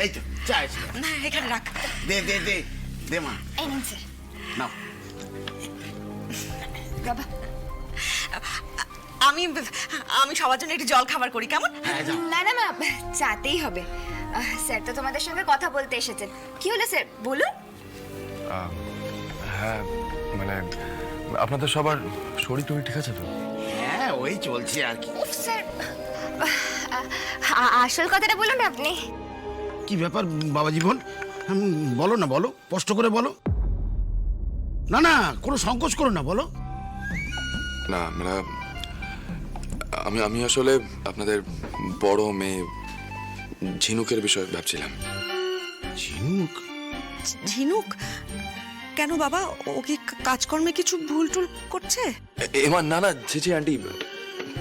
এই তো চা এসে না এখানে রাখ। দে দে দে দে মা এই নিন স্যার। নাও। বাবা আমি আমি সবার জন্য একটু জল খাবার করি, কেমন? হ্যাঁ যাও। না না মা, চাতেই হবে। স্যার তো তোমাদের সঙ্গে কথা বলতে এসেছেন। কি হলো স্যার, বলুন। হ্যাঁ মানে আপনাদের সবার শরীর টরীর ঠিক আছে তো? হ্যাঁ ওই চলছে আর কি। উফ স্যার, আসল কথাটা বলুন না আপনি। কি ব্যাপার বাবা জীবন, বলো না, বলো, কষ্ট করে বলো। না না, কোনো সংকোচ করো না, বলো। না মানে আমি আসলে আপনাদের বড় মেয়ে ঝিনুকের বিষয়ে ভাবছিলাম। ঝিনুক? ঝিনুক কেন বাবা? ও কি কাজকর্মে কিছু ভুল টুল করছে? এবার না না, জি আন্টি,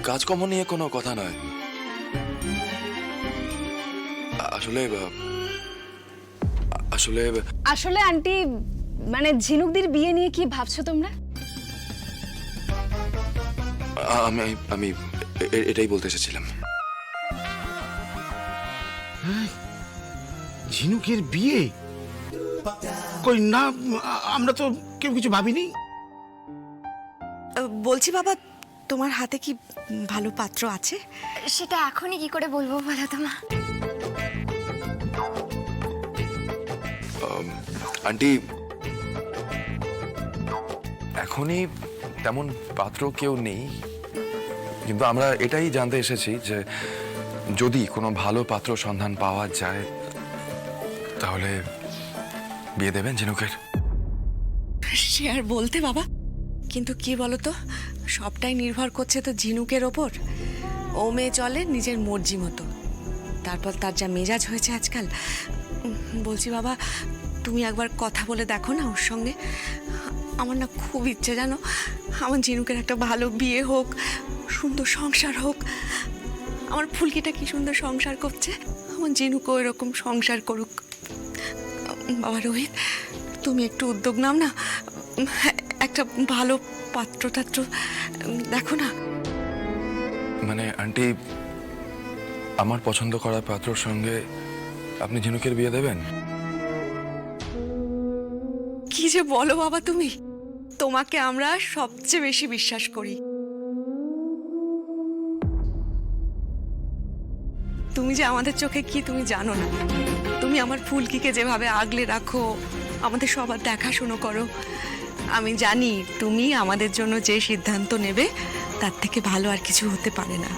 কাজকর্ম নিয়ে কোনো কথা নয়। আসলে আসলে আসলে আন্টি মানে ঝিনুকদের বিয়ে নিয়ে কি ভাবছো তোমরা? আমি আমি এটাই বলতে এসেছিলাম। ঝিনুকের বিয়ে? কই না, আমরা তো কেউ কিছু ভাবিনি। বলছি বাবা, তোমার হাতে কি ভালো পাত্র আছে? সেটা এখনই কি করে বলবো বলো তো মা। আন্টি এখনই তেমন পাত্র কেউ নেই, কিন্তু আমরা এটাই জানতে এসেছি যে যদি কোনো ভালো পাত্র সন্ধান পাওয়া যায় তাহলে বিয়ে দেবেন ঝিনুকের? সে আর বলতে বাবা, কিন্তু কি বলতো, সবটাই নির্ভর করছে তো ঝিনুকের ওপর। ও মেয়ে চলে নিজের মর্জি মতো, তারপর তার যা মেজাজ হয়েছে আজকাল। বলছি বাবা, তুমি একবার কথা বলে দেখো না ওর সঙ্গে। আমার না খুব ইচ্ছে জানো, আমার ঝিনুকের একটা ভালো বিয়ে হোক, সুন্দর সংসার হোক। আমার ফুলকিটা কি সুন্দর সংসার করছে, আমার ঝিনুকও এরকম সংসার করুক। বাবা রোহিত, তুমি একটু উদ্যোগ নাও না, একটা ভালো পাত্র টাত্র দেখো না। মানে আন্টি, আমার পছন্দ করা পাত্রর সঙ্গে আপনি ঝিনুকের বিয়ে দেবেন? কি যে বলো বাবা তুমি, তোমাকে আমরা সবচেয়ে বেশি বিশ্বাস করি। তুমি যে আমাদের চোখে কি তুমি জানো না। তুমি আমার ফুলকিকে যেভাবে আগলে রাখো, আমাদের সবার দেখাশুনো করো, আমি জানি তুমি আমাদের জন্য যে সিদ্ধান্ত নেবে তার থেকে ভালো আর কিছু হতে পারে না।